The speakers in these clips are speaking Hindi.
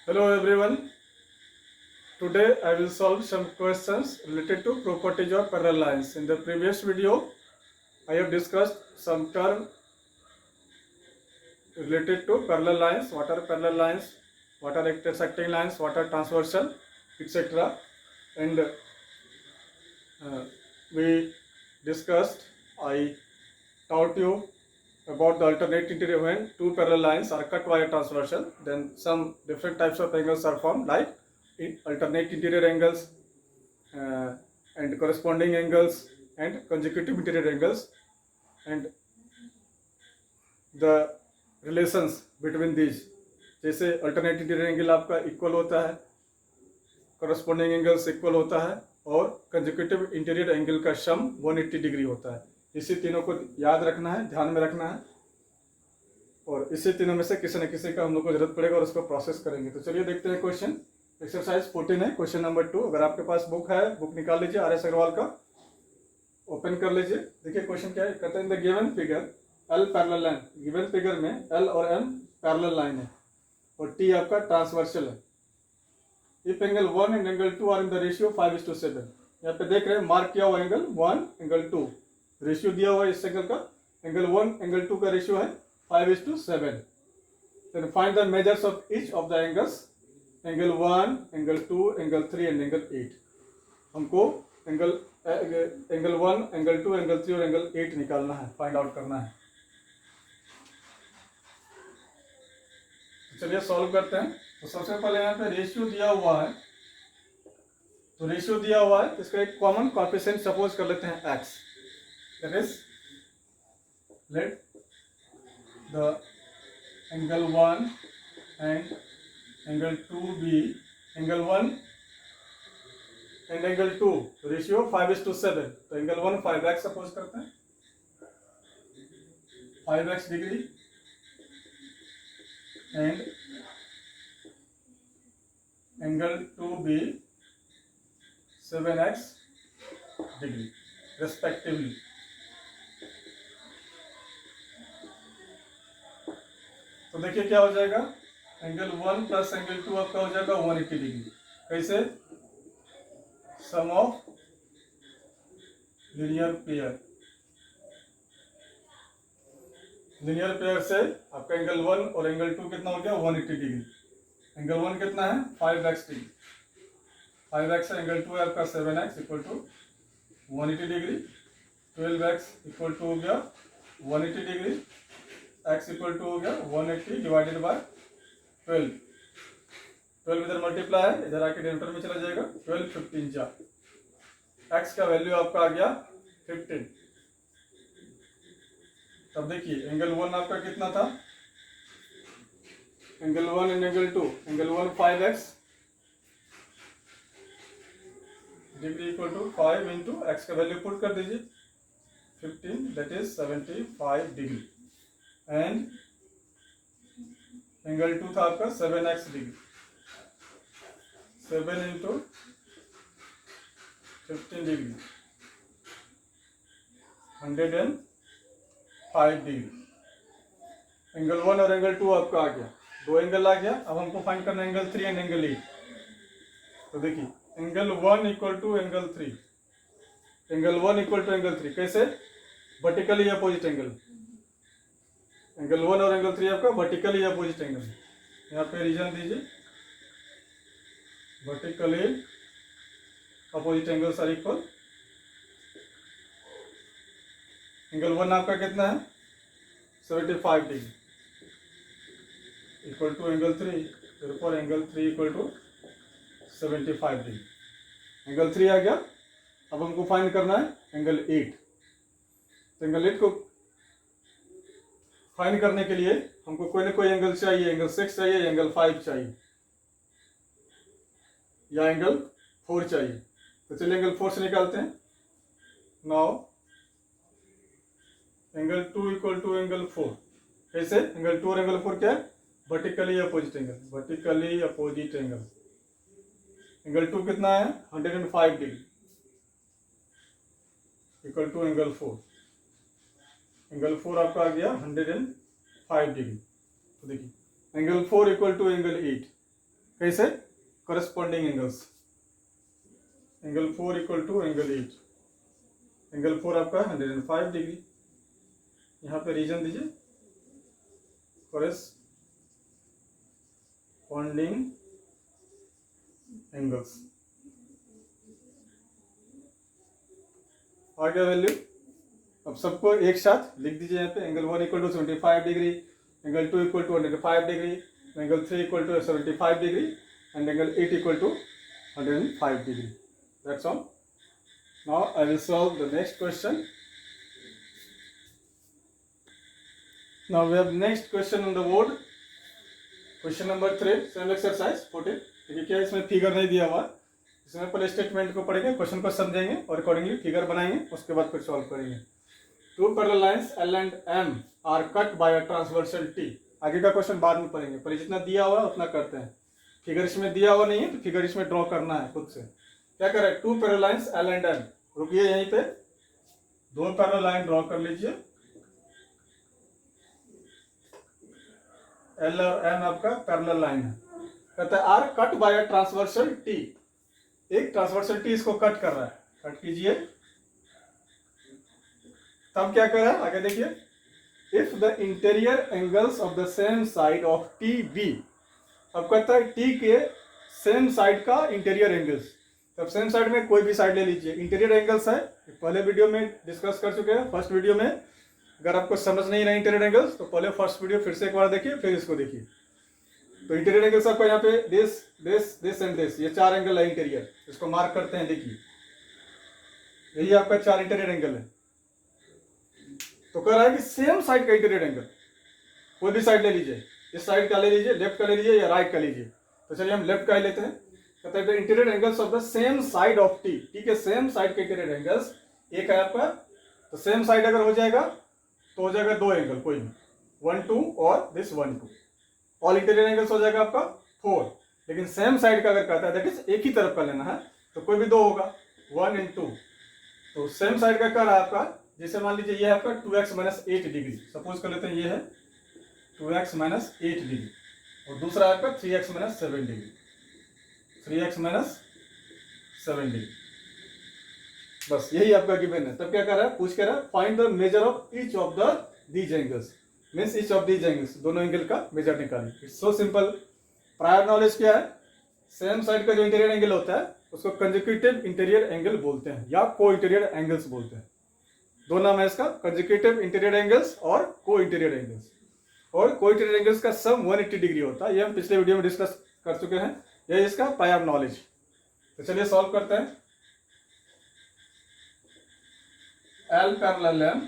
Hello everyone. Today I will solve some questions related to properties of parallel lines. In the previous video, I have discussed some term related to parallel lines. What are parallel lines? What are intersecting lines? What are transversal, etc. And we discussed. I taught you about the alternate interior when two parallel lines are cut via transversal. Then some different types of angles are formed, like alternate interior angles and corresponding angles and consecutive interior angles, and the relations between these. जैसे अल्टरनेट इंटीरियर एंगल आपका इक्वल होता है, corresponding एंगल्स इक्वल होता है, और कंसेक्यूटिव इंटीरियर एंगल का सम 180 डिग्री होता है. इसी तीनों को याद रखना है, ध्यान में रखना है, और इसी तीनों में से किसी न किसी का हम लोग को जरूरत पड़ेगा और उसको प्रोसेस करेंगे. तो चलिए देखते हैं क्वेश्चन. एक्सरसाइज 14 है, क्वेश्चन नंबर 2. अगर आपके पास बुक है, बुक निकाल लीजिए, आर एस अग्रवाल का ओपन कर लीजिए. देखिए क्वेश्चन क्या है. कहते हैं the given figure L parallel line. Given figure में एल और एम पैरेलल लाइन है और टी आपका ट्रांसवर्सल है. If angle 1 and angle 2 are in the ratio 5:7. यहाँ पे देख रहे हैं मार्क किया हुआ एंगल 1 एंगल 2, रेशियो दिया हुआ है इस एंगल का. एंगल 1 एंगल 2 का रेशियो है 5:7. Then find the measures of each of the angles. Angle 1, angle 2, angle 3 and angle 8. हमको एंगल 1, एंगल 2, एंगल 3 और एंगल 8 निकालना है, फाइंड आउट करना है. चलिए सॉल्व करते हैं. तो सबसे पहले यहाँ पे रेशियो दिया हुआ है, तो रेशियो दिया हुआ है, इसका एक कॉमन कोएफिशिएंट सपोज कर लेते हैं x. That is let the angle 1 and angle 2 be angle 1 and angle 2 ratio 5:7. तो एंगल 1 5x सपोज करते हैं, 5x डिग्री, and angle 2 be 7x degree respectively. तो देखिए क्या हो जाएगा. एंगल 1 प्लस एंगल 2 आपका हो जाएगा 180 डिग्री. कैसे? Sum of linear pair. Linear pair से आपका एंगल 1 और एंगल 2 कितना हो गया? 180 डिग्री. एंगल 1 कितना है? 5x degree. 5x है, एंगल 2 है आपका 7x equal to 180 degree. 12x equal to हो गया 180 डिग्री. x इक्वल टू हो गया 180 डिवाइडेड बाय 12. 12 इधर मल्टीप्लाई है, इधर आके डिनोमिनेटर में चला जाएगा. 12 15 जा. x का वैल्यू आपका आ गया 15. तब देखिए एंगल 1 आपका कितना था? Angle 1 and angle 2. Angle 1 5x degree equal to 5 into x का वैल्यू पुट कर दीजिए 15, that is 75 degree. And angle 2 था आपका 7x degree. 7 into 15 degree 105 degree. Angle 1 और एंगल 2 आपका आ गया, दो एंगल आ गया. अब हमको फाइंड करना है एंगल 3 एंड एंगल 8. तो देखिए angle 1 equal to angle 3. Angle 1 equal to angle 3 कैसे? Vertically opposite angle. एंगल 1 और एंगल 3 आपका वर्टिकली अपोजिट एंगल. यहाँ पे रीजन दीजिए, vertically opposite angles are equal. Angle 1 आपका कितना है? 75 degree equal to angle 3. therefore angle 3 equal to 75 degree. Angle 3 आ गया. अब हमको फाइंड करना है एंगल 8. तो एंगल 8 को फाइंड करने के लिए हमको कोई ना कोई एंगल चाहिए. एंगल 6 चाहिए, एंगल 5 चाहिए, या एंगल 4 चाहिए. तो चलिए एंगल 4 से निकालते हैं. Now angle 2 equal to angle 4. कैसे? एंगल 2 और एंगल 4 क्या है? Vertically opposite angle. Vertically opposite angle. Angle 2 कितना है? 105 degree equal to angle 4. Angle 4 आपका आ गया 105 डिग्री. तो देखिए एंगल 4 इक्वल टू एंगल 8. कैसे? Corresponding angles, angle 4 equal to angle 8, angle 4 आपका 105 डिग्री, यहाँ पे रीजन दीजिए करस्पॉन्डिंग एंगल्स। आ गया वैल्यू। अब सबको एक साथ लिख दीजिए यहाँ पे, angle 1 equal to 75 degree, angle 2 equal to 105 degree, angle 3 equal to 75 degree and angle 8 equal to 105 degree. That's all. Now I will solve the next question. Now we have next question on the board. Question number 3, same exercise 14। देखिए क्या इसमें फिगर नहीं दिया हुआ, इसमें पहले स्टेटमेंट को पढ़ेंगे, क्वेश्चन को समझेंगे और अकॉर्डिंगली फिगर बनाएंगे, उसके बाद फिर सॉल्व करेंगे। Two parallel lines L and M are cut by a transversal T। आगे का क्वेश्चन बाद में पढ़ेंगे, पहले जितना दिया हुआ है उतना करते हैं। फिगर इसमें दिया हुआ नहीं है तो फिगर इसमें ड्रॉ करना है खुद से। क्या करें? Two parallel lines L and M। रुकिए यहीं पे, दो पैरेलल लाइन ड्रॉ कर लीजिए। L और M आपका पैरेलल लाइन है। कहता है are cut by transversal T, एक ट्रांसवर्सल T इसको कट कर रहा है, कट कीजिए। तब क्या कर रहा है आगे देखिए, if the interior angles of the same side of TB। अब कहता है T के सेम साइड का इंटीरियर एंगल्स, तब सेम साइड में कोई भी साइड ले लीजिए। इंटीरियर एंगल्स है, पहले वीडियो में डिस्कस कर चुके हैं, फर्स्ट वीडियो में। अगर आपको समझ नहीं रहा इंटीरियर एंगल्स तो पहले फर्स्ट वीडियो फिर से एक बार देखिए, फिर इसको देखिए। तो इंटीरियर एंगल्स आपको यहाँ पे this this this and this, ये चार एंगल है इंटीरियर, इसको मार्क करते हैं। देखिए यही आपका चार इंटीरियर एंगल है। तो कह रहा है कि सेम साइड का इंटीरियर एंगल, कोई भी साइड ले लीजिए, इस साइड का ले लीजिए, लेफ्ट का ले लीजिए या राइट का लीजिए। तो चलिए हम लेफ्ट का ही लेते हैं। कहते हैं interior angles of the same side of T। ठीक है, सेम साइड के इंटीरियर एंगल्स एक है आपका, तो सेम साइड अगर हो जाएगा तो हो जाएगा दो एंगल, कोई भी 1 2 और दिस 1 2। ऑल इंटीरियर एंगल्स हो जाएगा आपका 4। लेकिन सेम साइड का अगर कहता है दैट इज एक ही तरफ का लेना है तो कोई भी दो होगा, 1 and 2। तो सेम साइड का कर आपका, जैसे मान लीजिए ये है आपका 2x - 8 डिग्री, सपोज कर लेते हैं ये है 2x - 8 डिग्री, और दूसरा आपका 3x - 7 डिग्री, 3x - 7 डिग्री। बस यही आपका गिवन है। तब क्या कर रहा है, पूछ कर रहा है find the measure of each of the these angles, means each of these angles, दोनों एंगल का मेजर निकालिए। It's so simple. Prior knowledge क्या है, सेम साइड का जो इंटीरियर एंगल होता है उसको कंसेक्यूटिव इंटीरियर एंगल बोलते हैं या को इंटीरियर एंगल्स बोलते हैं। दो नाम है इसका, कंसेक्यूटिव इंटीरियर एंगल्स और को इंटीरियर एंगल्स। और को इंटीरियर एंगल्स का सम 180 डिग्री होता है, ये हम पिछले वीडियो में डिस्कस कर चुके हैं, यही इसका प्रायर नॉलेज। तो चलिए सॉल्व करते हैं। L parallel M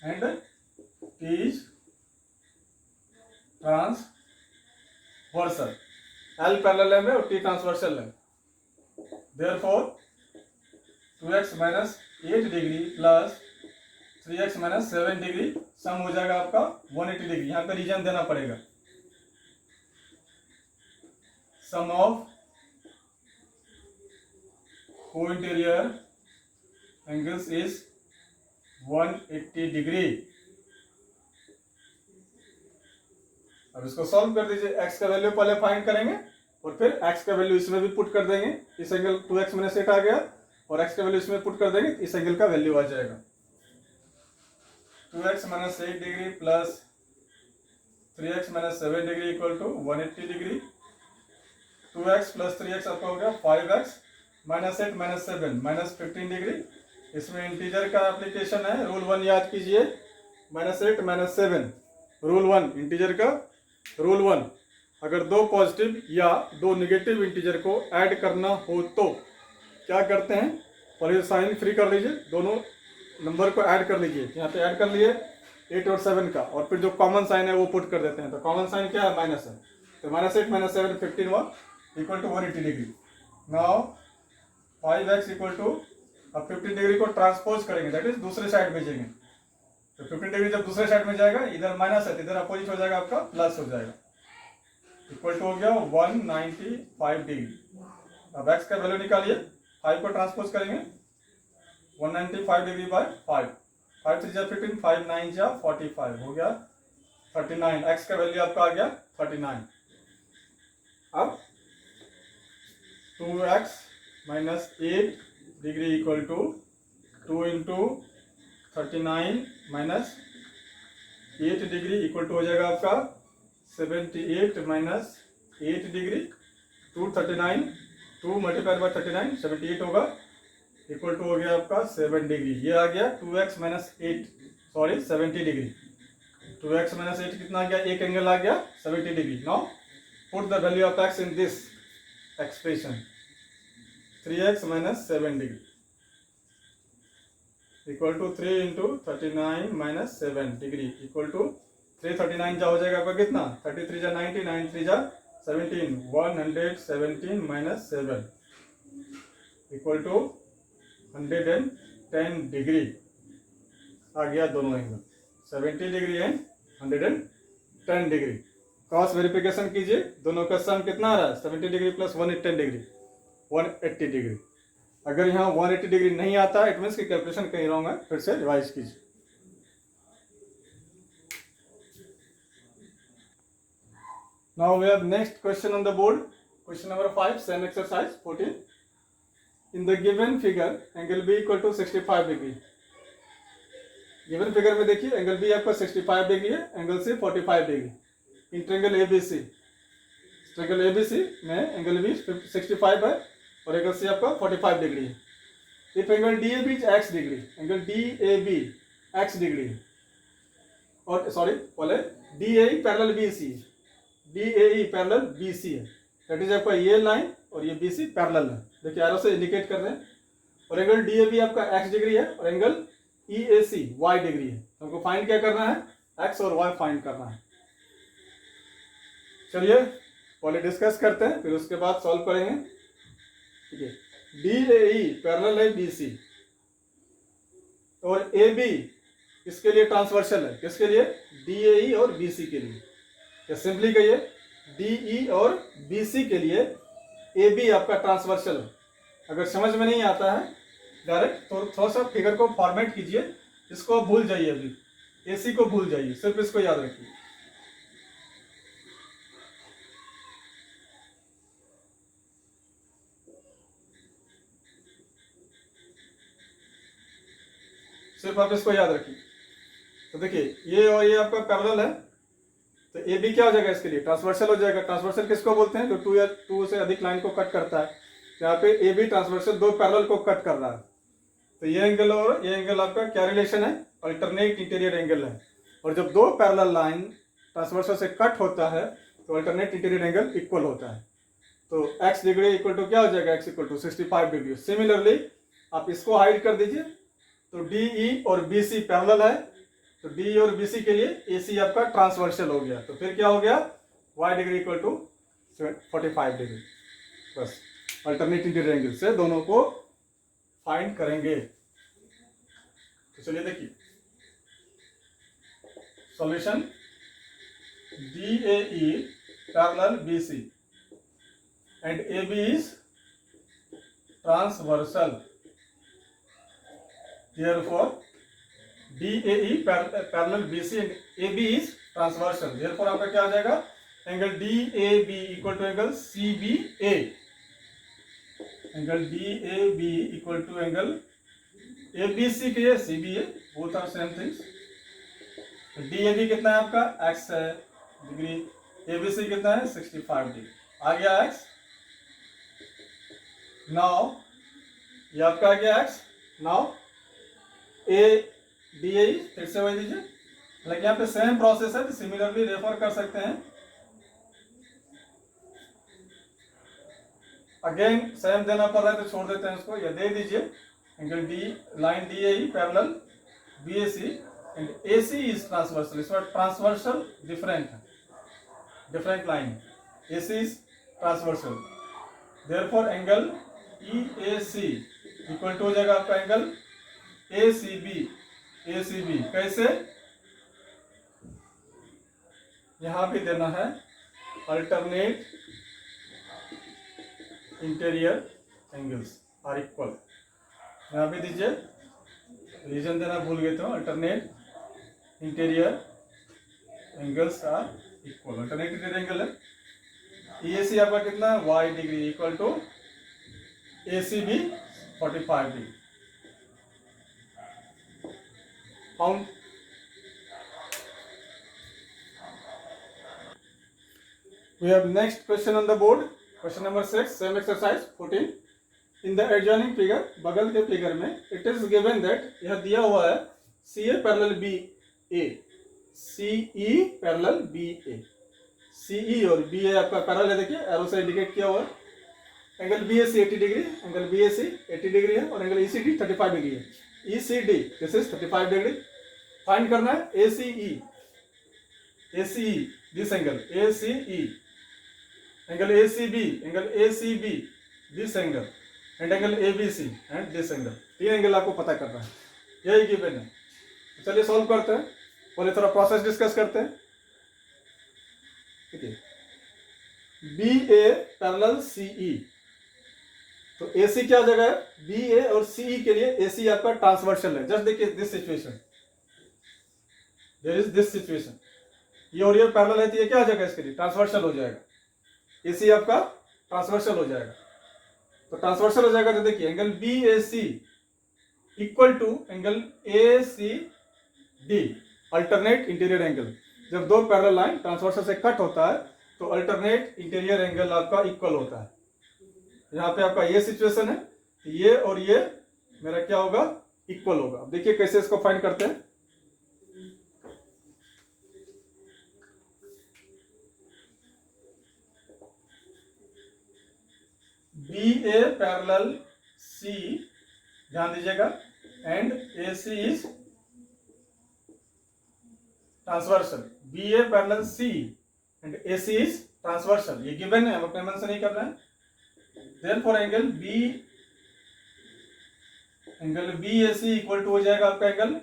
and T is transversal। L parallel M है और T transversal है। Therefore 2x - 8 degree plus 3x - 7 degree sum हो जाएगा आपका 180 डिग्री। यहाँ पे रीजन देना पड़ेगा। सम ऑफ को इंटीरियर एंगल्स इज 180 डिग्री। अब इसको सॉल्व कर दीजिए। x का वैल्यू पहले फाइंड करेंगे और फिर x का वैल्यू इसमें भी पुट कर देंगे। इस एंगल 2x - 8 आ गया और x का वैल्यू इसमें पुट कर देंगे, इस एंगल का वैल्यू आ जाएगा 2x - 8 degree plus 3x - 7 degree equal to 180 degree. 2x plus 3x आपका हो गया 5x - 8 - 7 -15 डिग्री। इसमें इंटीजर का एप्लीकेशन है, रूल 1 याद कीजिए, -8 - 7 रूल 1, इंटीजर का रूल 1। अगर दो पॉजिटिव या दो नेगेटिव इंटीजर को ऐड करना हो तो क्या करते हैं, पहले साइन फ्री कर लीजिए, दोनों नंबर को ऐड कर लीजिए। यहाँ पे ऐड कर लिए 8 और 7 का, और फिर जो कॉमन साइन है वो पुट कर देते हैं। तो कॉमन साइन क्या है, माइनस है, तो -8 - 7 15 हुआ equal to 180 degree. Now 5x equal to, अब 15 डिग्री को ट्रांसपोज करेंगे, दैट इज दूसरे साइड भेजेंगे। तो 15 डिग्री जब दूसरे साइड में जाएगा, इधर माइनस है, इधर अपोजिट हो जाएगा, आपका प्लस हो जाएगा, इक्वल टू हो गया 195 डिग्री। अब x का वैल्यू निकालिए, 5 को ट्रांसपोज करेंगे, 195 डिग्री बाय 5, 5 3 जा 15, 5 9 जा 45 हो गया 39। x का वैल्यू आपका आ गया 39। अब 2x minus 8 degree equal to 2 into 39 minus 8 degree equal to हो जाएगा आपका 78 माइनस 8 डिग्री 239 2 मल्टीप्लाई बाय 39 78 होगा इक्वल टू हो गया आपका 7 डिग्री। ये आ गया 2x minus 8 sorry 70 degree. 2x minus 8 कितना आ गया, एक एंगल आ गया 70 degree. Now put the value of x in this expression 3x minus 7 degree equal to 3 into 39 minus 7 degree equal to 339 जा हो जाएगा आपका कितना 33 जा 90 93 जा 17 117 माइनस 7 इक्वल टू 110 डिग्री आ गया दोनों angle 70 degree and 110 degree. Cross verification कीजिए, दोनों का सम कितना आ रहा है 70 डिग्री प्लस 110 डिग्री 180 डिग्री। अगर यहाँ 180 डिग्री नहीं आता इट मीन्स की कैलकुलेशन कहीं रॉन्ग है, फिर से रिवाइज कीजिए। Now we have next question on the board, question number 5, same exercise 14. In the given figure, angle B equal to 65 degree. Given figure में देखिए एंगल B आपका 65 डिग्री है, angle C 45 degree. In triangle ABC, triangle ABC में एंगल B 65 है और एंगल C आपका 45 डिग्री है। If angle DAB is x degree, angle DAB x degree और सॉरी पहले DAE parallel BC, DAE parallel BC है, दैट इज आपका ये लाइन और ये BC पैरेलल है। देखिए एरो से इंडिकेट कर रहे हैं। और एंगल DAB आपका x डिग्री है और एंगल EAC y डिग्री है। तो हमको फाइंड क्या करना है, x और y फाइंड करना है। चलिए पहले डिस्कस करते हैं फिर उसके बाद सॉल्व करेंगे। ठीक है, DAE पैरेलल है BC और AB इसके लिए ट्रांसवर्सल है, किसके लिए DAE और BC के लिए। या सिंपली कहिए DE और BC के लिए AB आपका ट्रांसवर्सल है। अगर समझ में नहीं आता है डायरेक्ट तो थोड़ा सा फिगर को फॉर्मेट कीजिए, इसको भूल जाइए, अभी AC को भूल जाइए, सिर्फ इसको याद रखिए। सिर्फ आप इसको याद रखिए। तो देखिए ये और ये आपका पैरेलल है, तो ए बी क्या हो जाएगा, इसके लिए ट्रांसवर्सल हो जाएगा। ट्रांसवर्सल किसको बोलते हैं, जो टू या टू से अधिक लाइन को कट करता है। यहाँ पे ए बी ट्रांसवर्सल दो पैरेलल को कट कर रहा है। तो ये एंगल और ये एंगल आपका क्या रिलेशन है, अल्टरनेट इंटीरियर एंगल है। और जब दो पैरेलल लाइन ट्रांसवर्सल से कट होता है तो अल्टरनेट इंटीरियर एंगल इक्वल होता है। तो x डिग्री इक्वल टू क्या हो जाएगा, x equal to 65 degree. Similarly आप इसको हाइड कर दीजिए, तो DE और BC पैरेलल है, तो DE और BC के लिए AC आपका ट्रांसवर्सल हो गया। तो फिर क्या हो गया, y degree equal to 45 degree. बस अल्टरनेट इंटीरियर एंगल से दोनों को फाइंड करेंगे। तो चलिए देखिए solution, DAE parallel BC and AB is transversal, therefore DAE parallel BC and AB is transversal, therefore आपका क्या आ जाएगा, angle DAB equal to angle CBA, angle DAB equal to angle ABC के लिए CBA, both are same things. DAB कितना है आपका x है डिग्री, ABC कितना है 65 डिग्री, आ गया x। नाउ ये आपका आ गया x। नाउ DAE फिर से वही दीजिए, लेकिन यहाँ पे सेम प्रोसेस है, सिमिलरली रेफर कर सकते हैं। अगेन सेम देना पड़ रहा है तो छोड़ देते हैं उसको, या दे दीजिए angle D line DAE parallel BAC and AC is transversal. इसमें ट्रांसवर्सल डिफरेंट है, different line, AC is transversal, therefore angle EAC equal to हो जाएगा आपका एंगल ACB। कैसे, यहां भी देना है alternate interior angles are equal, यहां भी दीजिए, रीजन देना भूल गए थे, alternate interior angles are equal. Alternate interior angle है EAC आपका कितना y degree equal to ACB 45 degree. Found. We have next question on the board. Question number 6, same exercise 14. In the adjoining figure, बगल के फिगर में it is given that यह दिया हुआ है CA parallel BA, CE parallel BA, CE और BA आपका पैरेलल है, देखिए एरो से इंडिकेट किया हुआ है. Angle BAC 80 degree, angle BAC 80 degree है और एंगल ECD 35 डिग्री है. ECD this is 35 degree. Find करना है ACE this angle ACE, angle ACB this angle and angle ABC and this angle. 3 angle आपको पता करना है, यही गिवन है. चलिए सॉल्व करते हैं. पहले थोड़ा प्रोसेस डिस्कस करते हैं. ठीक है, BA पैरेलल CE, तो AC क्या जगह है, BA और CE के लिए AC आपका ट्रांसवर्सल है. जस्ट देखिए this situation, there is this situation, ये और ये पैरेलल है तो ये क्या जगह है इसके लिए, ट्रांसवर्सल हो जाएगा. AC आपका ट्रांसवर्सल हो जाएगा. तो ट्रांसवर्सल हो जाएगा तो देखिए angle BAC equal to angle ACD, alternate interior angle. जब दो पैरेलल लाइन ट्रांसवर्सल से कट होता है तो अल्टरनेट इंटीरियर एंगल आपका इक्वल होता है. यहाँ पे आपका ये सिचुएशन है, ये और ये मेरा क्या होगा, इक्वल होगा. अब देखिए कैसे इसको फाइंड करते हैं. BA पैरेलल C, ध्यान दीजिएगा, and AC is transversal. BA parallel C and AC is transversal, ये गिवन है, हमें मेंशन नहीं करना है. Therefore angle BAC equal to हो जाएगा आपका angle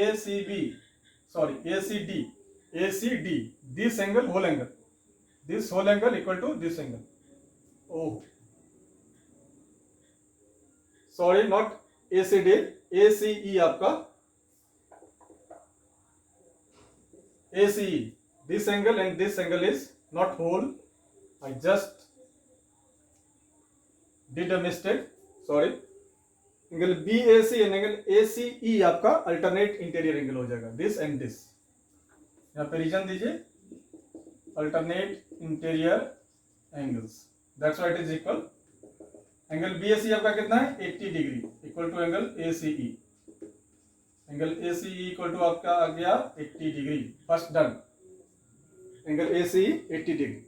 ACD, this angle whole angle equal to this angle. Oh sorry, not ACD, ACE आपका, ACE, this angle and this angle is not whole. I just did a mistake, sorry. Angle BAC and angle ACE आपका अल्टरनेट इंटीरियर एंगल हो जाएगा, दिस एंड दिस. यहाँ पे रीजन दीजिए, alternate interior angles, that's why it is equal. Angle BAC आपका कितना है, 80 degree equal to angle ACE. Angle ACE equal to आपका आ गया 80 degree. First done, angle ACE 80 degree.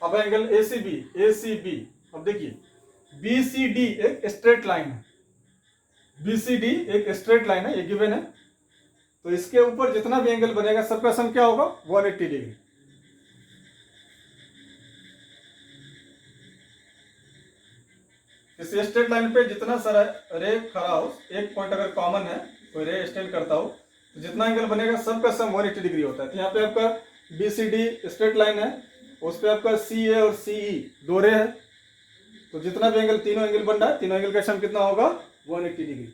अब एंगल ACB, अब देखिए BCD एक स्ट्रेट लाइन है, BCD एक स्ट्रेट लाइन है, ये गिवन है. तो इसके ऊपर जितना भी एंगल बनेगा सबका सम क्या होगा, 180 डिग्री. इस स्ट्रेट लाइन पे जितना सारा रे खड़ा हो, एक पॉइंट अगर कॉमन है, कोई रे स्टैंड करता हो, तो जितना एंगल बनेगा सबका सम 180 डिग्री होता है. तो यहाँ पे आपका BCD स्ट्रेट लाइन है, उस पे आपका CA और CE दो रे है, तो जितना भी एंगल, तीनों एंगल बन रहा है, तीनों एंगल का सम कितना होगा, 180 degree.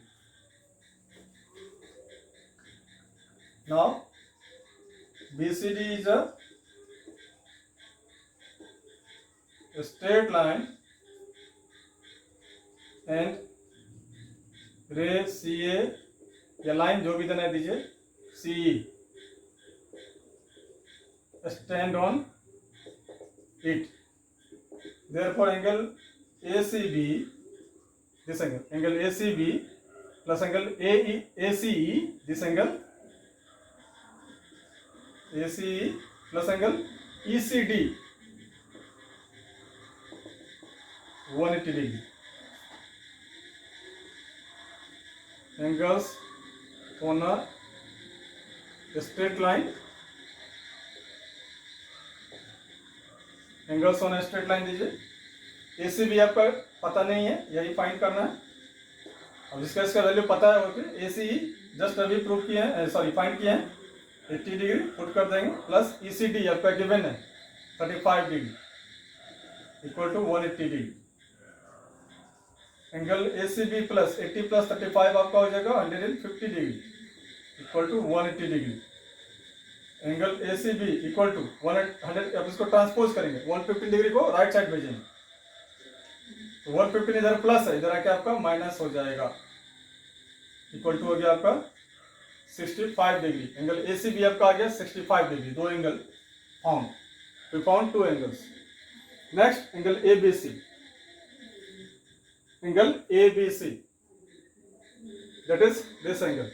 Now BCD is a straight line and रे CA या लाइन जो भी देना है दीजिए, CE stand on it. Therefore angle ACB, this angle ACB plus angle ACE, this angle ACE plus angle ECD 180 degree. angles on a straight line, angles on a straight line दीजिए. ACB आपका पता नहीं है, यही फाइंड करना है. अब जिसका इसका वैल्यू पता है, ओके, ACE जस्ट अभी प्रूव किए हैं, सॉरी फाइंड किए हैं, 80 डिग्री पुट कर देंगे, प्लस ECD आपका गिवन है 35 degree equal to 180 degree. Angle ACB plus 80 plus 35 आपका हो जाएगा 150 degree equal to 180 degree. Angle ACB equal to 100, अब इसको ट्रांसपोज करेंगे, 150 डिग्री को राइट साइड भेजेंगे. तो 115 इधर प्लस है, इधर आके आपका माइनस हो जाएगा, इक्वल टू हो गया आपका 65 degree. Angle A C B आपका आ गया 65 डिग्री, दो angle found, we found two angles. Next angle A B C, angle A B C that is this angle.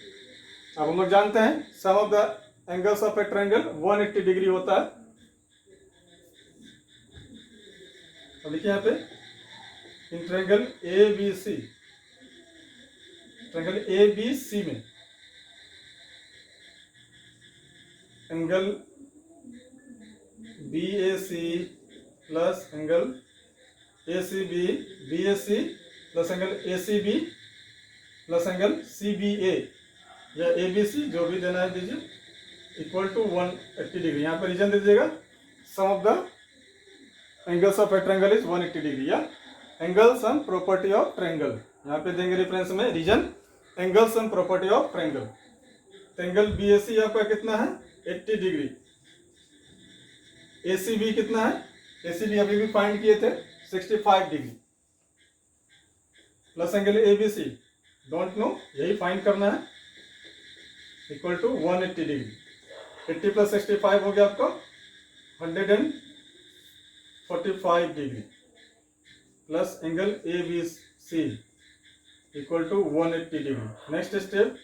अब हम लोग जानते हैं sum of the angles of a triangle 180 degree होता है। अब देखिए यहाँ पे in triangle A B C, triangle A B C में angle B A C plus angle A C B, B A C plus angle A C B plus angle C B A या ए बी सी, जो भी देना है दीजिए, इक्वल टू 180 डिग्री। यहाँ पर रीजन दे दीजिएगा sum of the angles of a triangle is 180 degree, या angle sum property of triangle. यहाँ पे देंगे रेफरेंस में reason angle sum property of triangle. तो एंगल बी ए सी आपका कितना है 80 डिग्री, ए सी बी कितना है, ए सी बी अभी भी फाइंड किए थे 65 degree, plus angle A B C don't know, यही फाइंड करना है, इक्वल टू 180 डिग्री। 80 प्लस 65 हो गया आपका 145 degree, plus angle A B C equal to 180 degree. Next step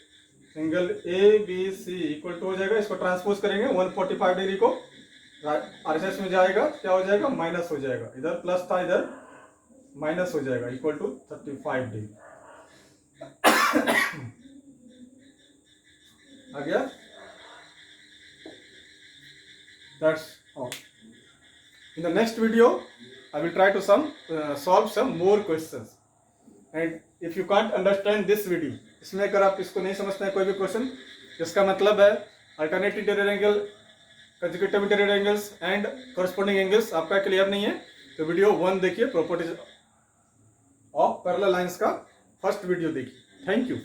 angle A B C equal to हो जाएगा, इसको ट्रांसपोज करेंगे 145 डिग्री को आरएसएस में जाएगा, क्या हो जाएगा माइनस हो जाएगा, इधर प्लस था इधर माइनस हो जाएगा, इक्वल टू 35 डिग्री आ गया। That's all. In the next video, I will try to solve some more questions. And if you can't understand this video, इसमें अगर आप इसको नहीं समझते हैं कोई भी क्वेश्चन, इसका मतलब है alternate interior angle, consecutive interior angles and corresponding angles आपका क्लियर नहीं है, तो वीडियो 1 देखिए, प्रॉपर्टीज ऑफ पैरेलल लाइंस का फर्स्ट वीडियो देखिए। Thank you.